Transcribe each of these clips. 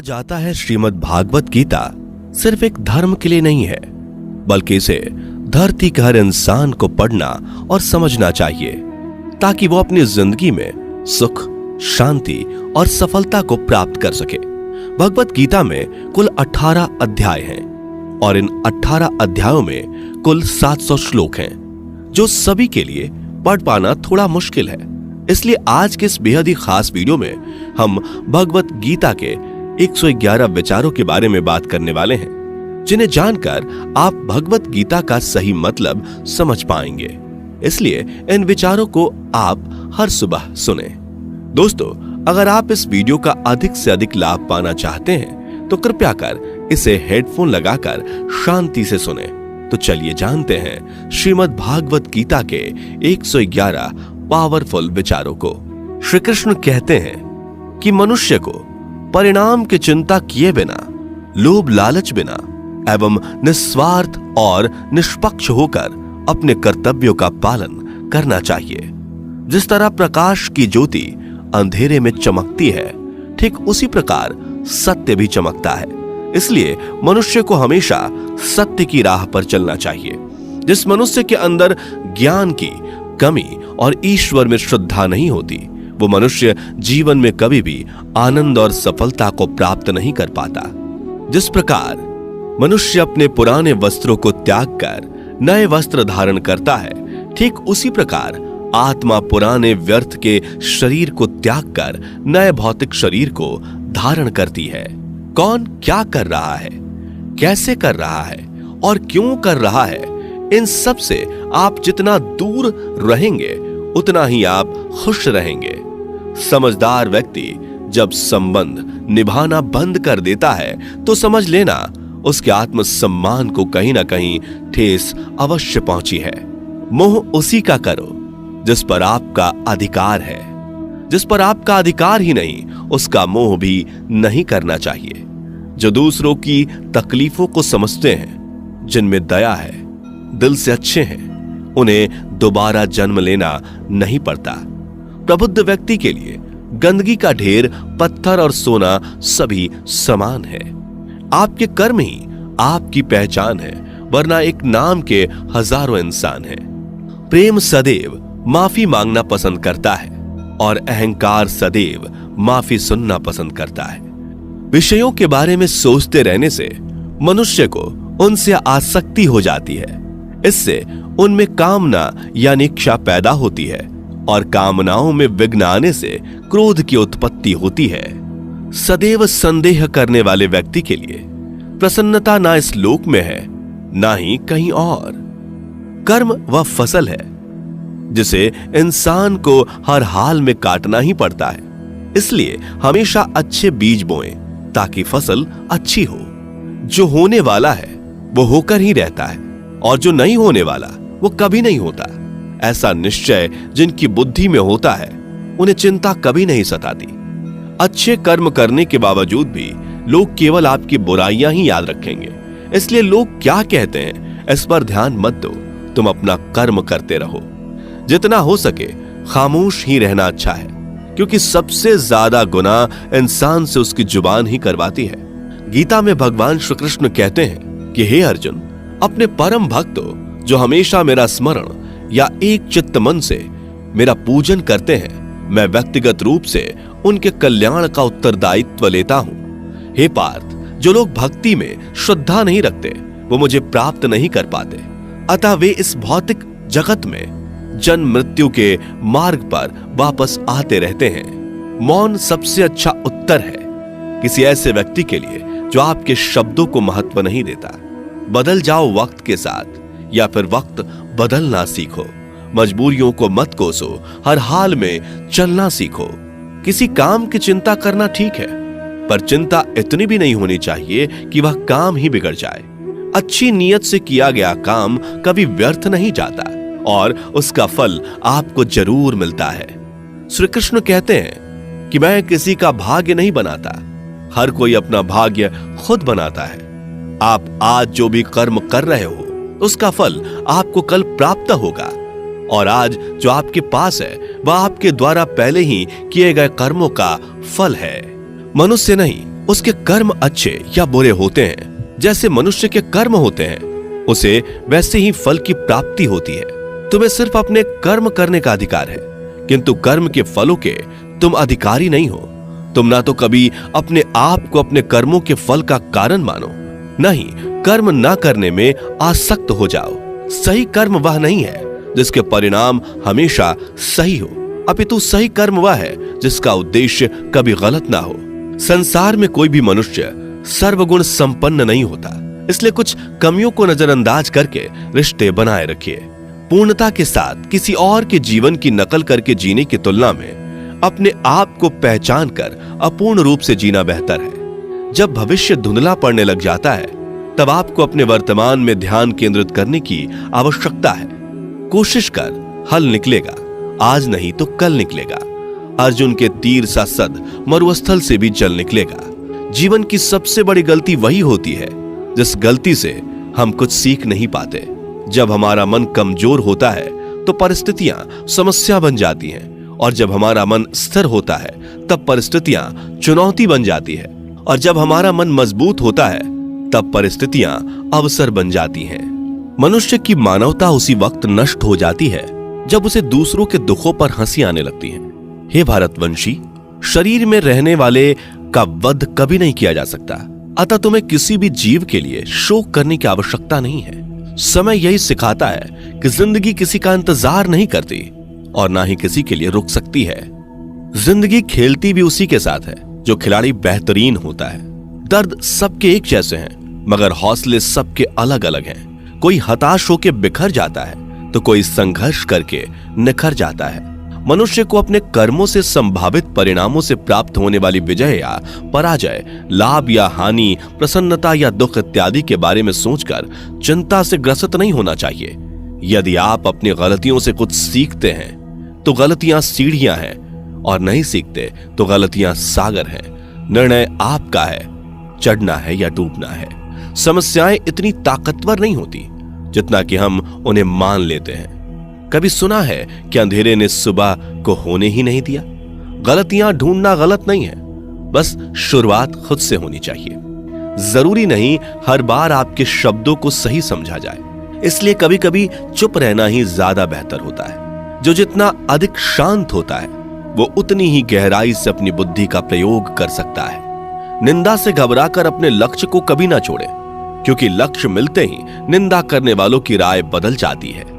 जाता है श्रीमद् भागवत गीता सिर्फ एक धर्म के लिए नहीं है, बल्कि इसे धरती के हर इंसान को पढ़ना और समझना चाहिए ताकि वो अपनी जिंदगी में सुख, शांति और सफलता को प्राप्त कर सके। भगवत गीता में कुल 18 अध्याय हैं और इन 18 अध्यायों में कुल 700 श्लोक हैं, जो सभी के लिए पढ़ पाना थोड़ा मुश्किल है। इसलिए आज के इस बेहद ही खास वीडियो में हम भगवत गीता के 111 विचारों के बारे में बात करने वाले हैं, जिन्हें जानकर आप भगवत गीता का सही मतलब समझ पाएंगे। इसलिए इन विचारों को आप हर सुबह सुने। दोस्तों, अगर आप इस वीडियो का अधिक से अधिक लाभ पाना चाहते हैं तो कृपया कर इसे हेडफोन लगाकर शांति से सुने। तो चलिए जानते हैं श्रीमद् भागवत गीता के 111 पावरफुल विचारों को। श्री कृष्ण कहते हैं कि मनुष्य को परिणाम की चिंता किए बिना, लोभ लालच बिना एवं निस्वार्थ और निष्पक्ष होकर अपने कर्तव्यों का पालन करना चाहिए। जिस तरह प्रकाश की ज्योति अंधेरे में चमकती है, ठीक उसी प्रकार सत्य भी चमकता है। इसलिए मनुष्य को हमेशा सत्य की राह पर चलना चाहिए। जिस मनुष्य के अंदर ज्ञान की कमी और ईश्वर में श्रद्धा नहीं होती, वो मनुष्य जीवन में कभी भी आनंद और सफलता को प्राप्त नहीं कर पाता। जिस प्रकार मनुष्य अपने पुराने वस्त्रों को त्याग कर नए वस्त्र धारण करता है, ठीक उसी प्रकार आत्मा पुराने व्यर्थ के शरीर को त्याग कर नए भौतिक शरीर को धारण करती है। कौन क्या कर रहा है, कैसे कर रहा है और क्यों कर रहा है, इन सब से आप जितना दूर रहेंगे उतना ही आप खुश रहेंगे। समझदार व्यक्ति जब संबंध निभाना बंद कर देता है तो समझ लेना उसके आत्मसम्मान को कहीं ना कहीं ठेस अवश्य पहुंची है। मोह उसी का करो जिस पर आपका अधिकार है। जिस पर आपका अधिकार ही नहीं, उसका मोह भी नहीं करना चाहिए। जो दूसरों की तकलीफों को समझते हैं, जिनमें दया है, दिल से अच्छे हैं, उन्हें दोबारा जन्म लेना नहीं पड़ता। प्रबुद्ध व्यक्ति के लिए गंदगी का ढेर, पत्थर और सोना सभी समान है। आपके कर्म ही आपकी पहचान है, वरना एक नाम के हजारों इंसान हैं। प्रेम सदैव माफी मांगना पसंद करता है और अहंकार सदैव माफी सुनना पसंद करता है। विषयों के बारे में सोचते रहने से मनुष्य को उनसे आसक्ति हो जाती है। इससे उनमें कामना यानी इच्छा पैदा होती है और कामनाओं में विघ्न आने से क्रोध की उत्पत्ति होती है। सदैव संदेह करने वाले व्यक्ति के लिए प्रसन्नता ना इस लोक में है, ना ही कहीं और। कर्म वह फसल है जिसे इंसान को हर हाल में काटना ही पड़ता है। इसलिए हमेशा अच्छे बीज बोएं ताकि फसल अच्छी हो। जो होने वाला है वो होकर ही रहता है और जो नहीं होने वाला वो कभी नहीं होता। ऐसा निश्चय जिनकी बुद्धि में होता है, उन्हें चिंता कभी नहीं सताती। अच्छे कर्म करने के बावजूद भी लोग केवल आपकी बुराइयां ही याद रखेंगे। इसलिए लोग क्या कहते हैं इस पर ध्यान मत दो, तुम अपना कर्म करते रहो। जितना हो सके खामोश ही रहना अच्छा है, क्योंकि सबसे ज्यादा गुनाह इंसान से उसकी जुबान ही करवाती है। गीता में भगवान श्री कृष्ण कहते हैं कि हे अर्जुन, अपने परम भक्तों जो हमेशा मेरा स्मरण या एक चित्त मन से मेरा पूजन करते हैं, मैं व्यक्तिगत रूप से उनके कल्याण का उत्तरदायित्व लेता हूं। हे पार्थ, जो लोग भक्ति में श्रद्धा नहीं रखते वो मुझे प्राप्त नहीं कर पाते। अतः वे इस भौतिक जगत में जन्म मृत्यु के मार्ग पर वापस आते रहते हैं। मौन सबसे अच्छा उत्तर है किसी ऐसे व्यक्ति के लिए जो आपके शब्दों को महत्व नहीं देता। बदल जाओ वक्त के साथ, या फिर वक्त बदलना सीखो। मजबूरियों को मत कोसो, हर हाल में चलना सीखो। किसी काम की चिंता करना ठीक है, पर चिंता इतनी भी नहीं होनी चाहिए कि वह काम ही बिगड़ जाए। अच्छी नीयत से किया गया काम कभी व्यर्थ नहीं जाता और उसका फल आपको जरूर मिलता है। श्री कृष्ण कहते हैं कि मैं किसी का भाग्य नहीं बनाता, हर कोई अपना भाग्य खुद बनाता है। आप आज जो भी कर्म कर रहे हो उसका फल आपको कल प्राप्त होगा, और आज जो आपके पास है वह आपके द्वारा पहले ही किए गए कर्मों का फल है। मनुष्य नहीं उसके कर्म अच्छे या बुरे होते हैं, जैसे मनुष्य के कर्म होते हैं, उसे वैसे ही फल की प्राप्ति होती है। तुम्हें सिर्फ अपने कर्म करने का अधिकार है, किंतु कर्म के फलों के तुम अधिकारी नहीं हो। तुम ना तो कभी अपने आप को अपने कर्मों के फल का कारण मानो, नहीं कर्म ना करने में आसक्त हो जाओ। सही कर्म वह नहीं है जिसके परिणाम हमेशा सही हो, अपितु सही कर्म वह है जिसका उद्देश्य कभी गलत ना हो। संसार में कोई भी मनुष्य सर्वगुण संपन्न नहीं होता, इसलिए कुछ कमियों को नजरअंदाज करके रिश्ते बनाए रखिए। पूर्णता के साथ किसी और के जीवन की नकल करके जीने की तुलना में अपने आप को पहचान कर अपूर्ण रूप से जीना बेहतर है। जब भविष्य धुंधला पड़ने लग जाता है, तब आपको अपने वर्तमान में ध्यान केंद्रित करने की आवश्यकता है। कोशिश कर, हल निकलेगा, आज नहीं तो कल निकलेगा। अर्जुन के तीर सा सद मरुस्थल से भी जल निकलेगा। जीवन की सबसे बड़ी गलती वही होती है जिस गलती से हम कुछ सीख नहीं पाते। जब हमारा मन कमजोर होता है तो परिस्थितियां समस्या बन जाती हैं, और जब हमारा मन स्थिर होता है तब परिस्थितियां चुनौती बन जाती है, और जब हमारा मन मजबूत होता है तब परिस्थितियां अवसर बन जाती हैं। मनुष्य की मानवता उसी वक्त नष्ट हो जाती है जब उसे दूसरों के दुखों पर हंसी आने लगती है। हे भारतवंशी, शरीर में रहने वाले का वध कभी नहीं किया जा सकता, अतः तुम्हें किसी भी जीव के लिए शोक करने की आवश्यकता नहीं है। समय यही सिखाता है कि जिंदगी किसी का इंतजार नहीं करती और ना ही किसी के लिए रुक सकती है। जिंदगी खेलती भी उसी के साथ है जो खिलाड़ी बेहतरीन होता है। दर्द सबके एक जैसे हैं, मगर हौसले सबके अलग अलग हैं। कोई हताश होकर बिखर जाता है तो कोई संघर्ष करके निखर जाता है। मनुष्य को अपने कर्मों से संभावित परिणामों से प्राप्त होने वाली विजय या पराजय, लाभ या हानि, प्रसन्नता या दुख इत्यादि के बारे में सोचकर चिंता से ग्रसित नहीं होना चाहिए। यदि आप अपनी गलतियों से कुछ सीखते हैं तो गलतियां सीढ़ियां हैं, और नहीं सीखते तो गलतियां सागर हैं। निर्णय आपका है, चढ़ना है या डूबना है। समस्याएं इतनी ताकतवर नहीं होती जितना कि हम उन्हें मान लेते हैं। कभी सुना है कि अंधेरे ने सुबह को होने ही नहीं दिया? गलतियां ढूंढना गलत नहीं है, बस शुरुआत खुद से होनी चाहिए। जरूरी नहीं हर बार आपके शब्दों को सही समझा जाए, इसलिए कभी कभी चुप रहना ही ज्यादा बेहतर होता है। जो जितना अधिक शांत होता है वो उतनी ही गहराई से अपनी बुद्धि का प्रयोग कर सकता है। निंदा से घबराकर अपने लक्ष्य को कभी ना छोड़े, क्योंकि लक्ष्य मिलते ही निंदा करने वालों की राय बदल जाती है।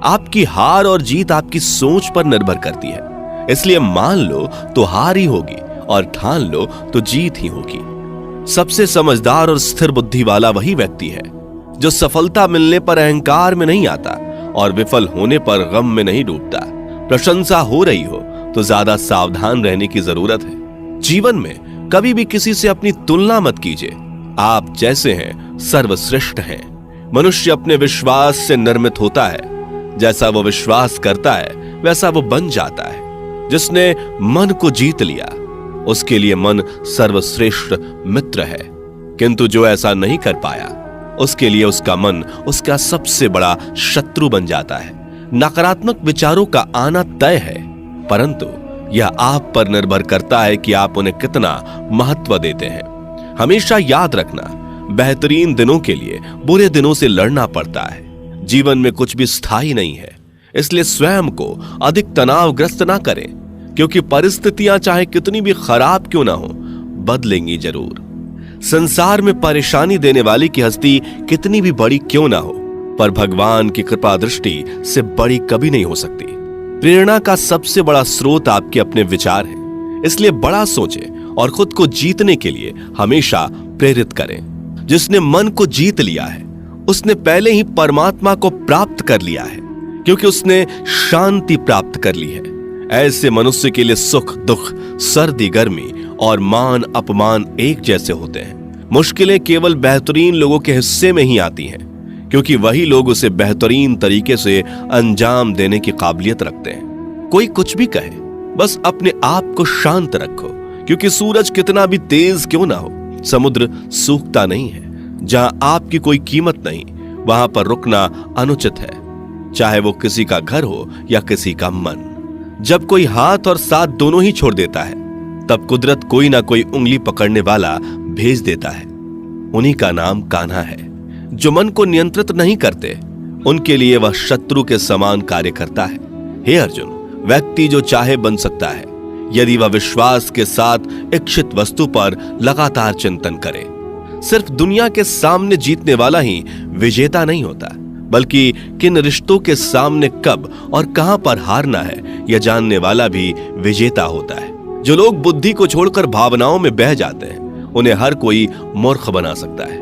आपकी हार और जीत आपकी सोच पर निर्भर करती है, इसलिए मान लो तो हार ही होगी और ठान लो तो जीत ही होगी। सबसे समझदार और स्थिर बुद्धि वाला वही व्यक्ति है जो सफलता मिलने पर अहंकार में नहीं आता और विफल होने पर गम में नहीं डूबता। प्रशंसा हो रही हो तो ज्यादा सावधान रहने की जरूरत है। जीवन में कभी भी किसी से अपनी तुलना मत कीजिए। आप जैसे हैं सर्वश्रेष्ठ हैं। मनुष्य अपने विश्वास से निर्मित होता है। जैसा वो विश्वास करता है वैसा वो बन जाता है। जिसने मन को जीत लिया उसके लिए मन सर्वश्रेष्ठ मित्र है, किंतु जो ऐसा नहीं कर पाया उसके लिए उसका मन उसका सबसे बड़ा शत्रु बन जाता है। नकारात्मक विचारों का आना तय है, परंतु यह आप पर निर्भर करता है कि आप उन्हें कितना महत्व देते हैं। हमेशा याद रखना, बेहतरीन दिनों के लिए बुरे दिनों से लड़ना पड़ता है। जीवन में कुछ भी स्थायी नहीं है, इसलिए स्वयं को अधिक तनावग्रस्त ना करें, क्योंकि परिस्थितियां चाहे कितनी भी खराब क्यों ना हो, बदलेंगी जरूर। संसार में परेशानी देने वाली की हस्ती कितनी भी बड़ी क्यों ना हो, पर भगवान की कृपा दृष्टि से बड़ी कभी नहीं हो सकती। प्रेरणा का सबसे बड़ा स्रोत आपके अपने विचार हैं, इसलिए बड़ा सोचें और खुद को जीतने के लिए हमेशा प्रेरित करें। जिसने मन को जीत लिया है उसने पहले ही परमात्मा को प्राप्त कर लिया है, क्योंकि उसने शांति प्राप्त कर ली है। ऐसे मनुष्य के लिए सुख दुख, सर्दी गर्मी और मान अपमान एक जैसे होते हैं। मुश्किलें केवल बेहतरीन लोगों के हिस्से में ही आती हैं, क्योंकि वही लोग उसे बेहतरीन तरीके से अंजाम देने की काबिलियत रखते हैं। कोई कुछ भी कहे, बस अपने आप को शांत रखो, क्योंकि सूरज कितना भी तेज क्यों ना हो, समुद्र सूखता नहीं है। जहां आपकी कोई कीमत नहीं, वहां पर रुकना अनुचित है, चाहे वो किसी का घर हो या किसी का मन। जब कोई हाथ और साथ दोनों ही छोड़ देता है तब कुदरत कोई ना कोई उंगली पकड़ने वाला भेज देता है। उन्हीं का नाम कान्हा है। जो मन को नियंत्रित नहीं करते, उनके लिए वह शत्रु के समान कार्य करता है। हे अर्जुन, व्यक्ति जो चाहे बन सकता है यदि वह विश्वास के साथ इच्छित वस्तु पर लगातार चिंतन करे। सिर्फ दुनिया के सामने जीतने वाला ही विजेता नहीं होता, बल्कि किन रिश्तों के सामने कब और कहां पर हारना है यह जानने वाला भी विजेता होता है। जो लोग बुद्धि को छोड़कर भावनाओं में बह जाते हैं, उन्हें हर कोई मूर्ख बना सकता है।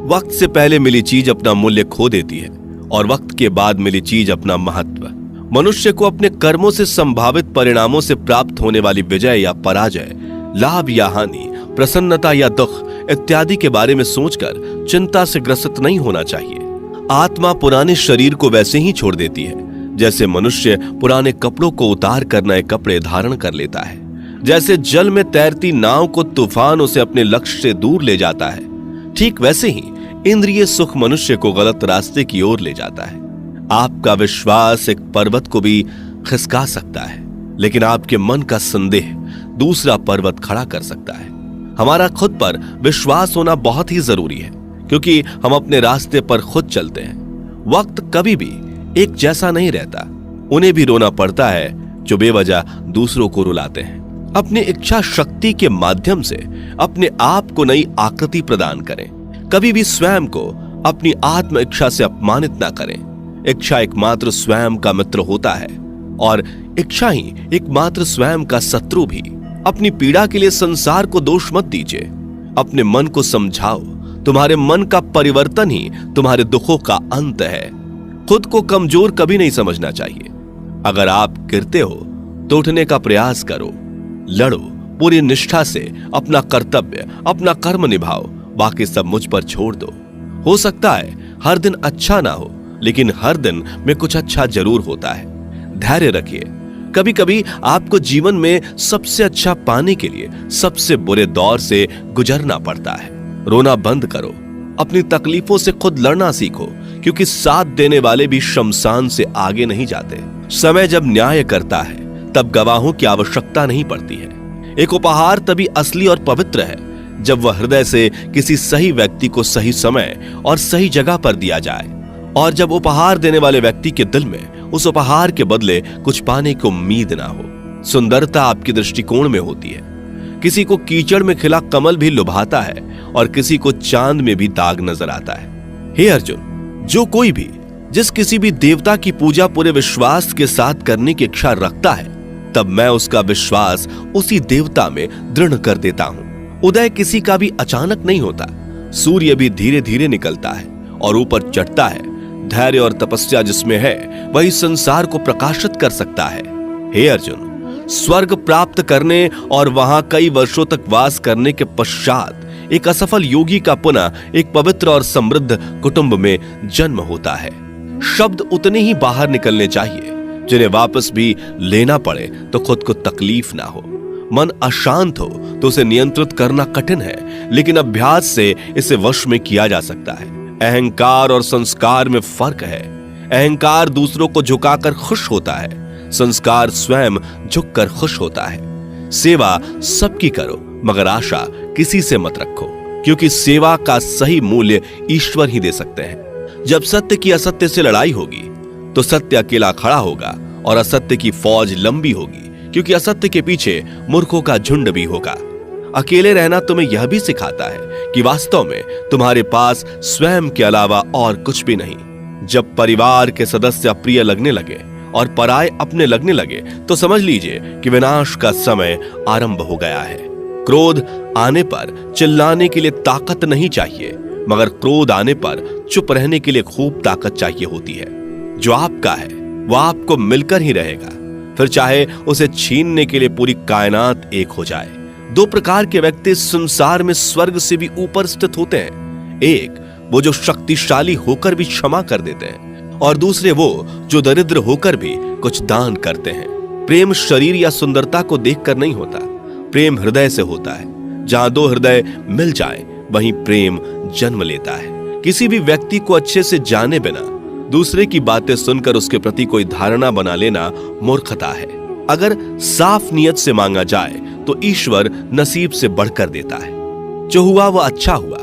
वक्त से पहले मिली चीज अपना मूल्य खो देती है और वक्त के बाद मिली चीज अपना महत्व। मनुष्य को अपने कर्मों से संभावित परिणामों से प्राप्त होने वाली विजय या पराजय, लाभ या हानि, प्रसन्नता या दुख इत्यादि के बारे में सोचकर चिंता से ग्रसित नहीं होना चाहिए। आत्मा पुराने शरीर को वैसे ही छोड़ देती है जैसे मनुष्य पुराने कपड़ों को उतार कर नए कपड़े धारण कर लेता है। जैसे जल में तैरती नाव को तूफान उसे अपने लक्ष्य से दूर ले जाता है, ठीक वैसे ही इंद्रिय सुख मनुष्य को गलत रास्ते की ओर ले जाता है। आपका विश्वास एक पर्वत को भी खिसका सकता है, लेकिन आपके मन का संदेह दूसरा पर्वत खड़ा कर सकता है। हमारा खुद पर विश्वास होना बहुत ही जरूरी है, क्योंकि हम अपने रास्ते पर खुद चलते हैं। वक्त कभी भी एक जैसा नहीं रहता। उन्हें भी रोना पड़ता है जो बेवजह दूसरों को रुलाते हैं। अपनी इच्छा शक्ति के माध्यम से अपने आप को नई आकृति प्रदान करें। कभी भी स्वयं को अपनी आत्म इच्छा से अपमानित ना करें। इच्छा एकमात्र स्वयं का मित्र होता है और इच्छा ही एकमात्र स्वयं का शत्रु भी। अपनी पीड़ा के लिए संसार को दोष मत दीजिए, अपने मन को समझाओ। तुम्हारे मन का परिवर्तन ही तुम्हारे दुखों का अंत है। खुद को कमजोर कभी नहीं समझना चाहिए। अगर आप गिरते हो तो उठने का प्रयास करो, लड़ो, पूरी निष्ठा से अपना कर्तव्य, अपना कर्म निभाओ, बाकी सब मुझ पर छोड़ दो। हो सकता है हर दिन अच्छा ना हो, लेकिन हर दिन में कुछ अच्छा जरूर होता है। धैर्य रखिए। कभी कभी आपको जीवन में सबसे अच्छा पाने के लिए सबसे बुरे दौर से गुजरना पड़ता है। रोना बंद करो, अपनी तकलीफों से खुद लड़ना सीखो, क्योंकि साथ देने वाले भी शमशान से आगे नहीं जाते। समय जब न्याय करता है तब गवाहों की आवश्यकता नहीं पड़ती है। एक उपहार तभी असली और पवित्र है जब वह हृदय से किसी सही व्यक्ति को सही समय और सही जगह पर दिया जाए, और जब उपहार देने वाले व्यक्ति के दिल में उस उपहार के बदले कुछ पाने की उम्मीद ना हो। सुंदरता आपके दृष्टिकोण में होती है। किसी को कीचड़ में खिला कमल भी लुभाता है और किसी को चांद में भी दाग नजर आता है। हे अर्जुन, जो कोई भी जिस किसी भी देवता की पूजा पूरे विश्वास के साथ करने की इच्छा रखता है, तब मैं उसका विश्वास उसी देवता में दृढ़ कर देता हूं। उदय किसी का भी अचानक नहीं होता। सूर्य भी धीरे धीरे निकलता है और ऊपर चढ़ता है। धैर्य और तपस्या जिसमें है वही संसार को प्रकाशित कर सकता है। हे अर्जुन, स्वर्ग प्राप्त करने और वहां कई वर्षों तक वास करने के पश्चात एक असफल योगी का पुनः एक पवित्र और समृद्ध कुटुंब में जन्म होता है। शब्द उतने ही बाहर निकलने चाहिए जिन्हें वापस भी लेना पड़े तो खुद को तकलीफ ना हो। मन अशांत हो तो उसे नियंत्रित करना कठिन है, लेकिन अभ्यास से इसे वश में किया जा सकता है। अहंकार और संस्कार में फर्क है। अहंकार दूसरों को झुकाकर खुश होता है, संस्कार स्वयं झुककर खुश होता है। सेवा सबकी करो, मगर आशा किसी से मत रखो, क्योंकि सेवा का सही मूल्य ईश्वर ही दे सकते हैं। जब सत्य की असत्य से लड़ाई होगी तो सत्य अकेला खड़ा होगा और असत्य की फौज लंबी होगी, क्योंकि असत्य के पीछे मूर्खों का झुंड भी होगा। अकेले रहना तुम्हें यह भी सिखाता है कि वास्तव में तुम्हारे पास स्वयं के अलावा और कुछ भी नहीं। जब परिवार के सदस्य अप्रिय लगने लगे और पराये अपने लगने लगे तो समझ लीजिए कि विनाश का समय आरंभ हो गया है। क्रोध आने पर चिल्लाने के लिए ताकत नहीं चाहिए, मगर क्रोध आने पर चुप रहने के लिए खूब ताकत चाहिए होती है। जो आपका है वह आपको मिलकर ही रहेगा, फिर चाहे उसे छीनने के लिए पूरी कायनात एक हो जाए। दो प्रकार के व्यक्ति संसार में स्वर्ग से भी ऊपर स्थित होते हैं। एक वो जो शक्तिशाली होकर भी क्षमा कर देते हैं, और दूसरे वो जो दरिद्र होकर भी कुछ दान करते हैं। प्रेम शरीर या सुंदरता को देखकर नहीं होता, प्रेम हृदय से होता है। जहां दो हृदय मिल जाएं, वहीं प्रेम जन्म लेता है। किसी भी व्यक्ति को अच्छे से जाने बिना दूसरे की बातें सुनकर उसके प्रति कोई धारणा बना लेना मूर्खता है। अगर साफ नियत से मांगा जाए तो ईश्वर नसीब से बढ़कर देता है। जो हुआ वह अच्छा हुआ,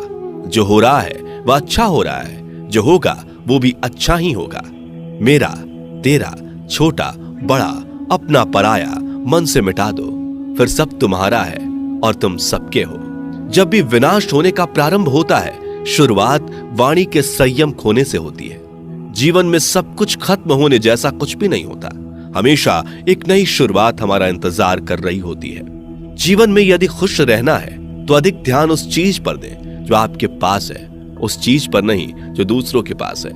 जो हो रहा है वह अच्छा हो रहा है, जो होगा वो भी अच्छा ही होगा। मेरा, तेरा, छोटा, बड़ा, अपना, पराया मन से मिटा दो, फिर सब तुम्हारा है और तुम सबके हो। जब भी विनाश होने का प्रारंभ होता है, शुरुआत वाणी के संयम खोने से होती है। जीवन में सब कुछ खत्म होने जैसा कुछ भी नहीं होता। हमेशा एक नई शुरुआत हमारा इंतजार कर रही होती है। जीवन में यदि खुश रहना है तो अधिक ध्यान उस चीज पर दें जो आपके पास है, उस चीज पर नहीं जो दूसरों के पास है।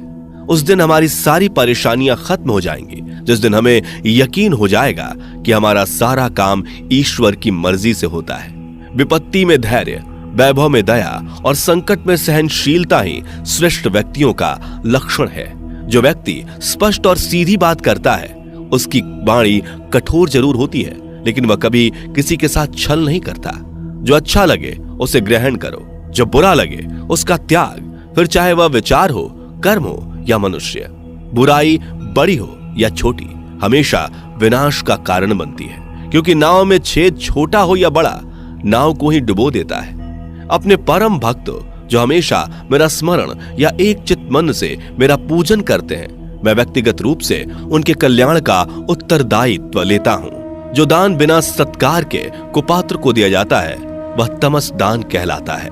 उस दिन हमारी सारी परेशानियां खत्म हो जाएंगी, जिस दिन हमें यकीन हो जाएगा कि हमारा सारा काम ईश्वर की मर्जी से होता है। विपत्ति में धैर्य, वैभव में दया और संकट में सहनशीलता ही श्रेष्ठ व्यक्तियों का लक्षण है। जो व्यक्ति स्पष्ट और सीधी बात करता है, उसकी वाणी कठोर जरूर होती है, लेकिन वह कभी किसी के साथ छल नहीं करता। जो अच्छा लगे उसे ग्रहण करो, जो बुरा लगे उसका त्याग, फिर चाहे वह विचार हो, कर्म हो या मनुष्य। बुराई बड़ी हो या छोटी, हमेशा विनाश का कारण बनती है, क्योंकि नाव में छेद छोटा हो या बड़ा, नाव को ही डुबो देता है। अपने परम भक्त जो हमेशा मेरा स्मरण या एक चित मन से मेरा पूजन करते हैं, मैं व्यक्तिगत रूप से उनके कल्याण का उत्तरदायित्व लेता हूं। जो दान बिना सत्कार के कुपात्र को दिया जाता है, वह तमस दान कहलाता है।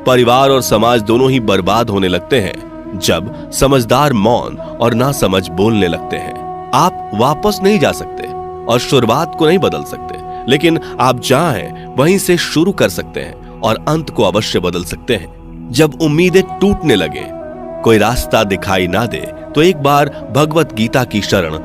परिवार और समाज दोनों ही बर्बाद होने लगते हैं जब समझदार मौन और नासमझ बोलने लगते हैं। आप वापस नहीं जा सकते और शुरुआत को नहीं बदल सकते, लेकिन आप जहां हैं वहीं से शुरू कर सकते हैं और अंत को अवश्य बदल सकते हैं। जब उम्मीदें टूटने लगे, कोई रास्ता दिखाई ना दे, तो एक बार भगवत गीता की शरण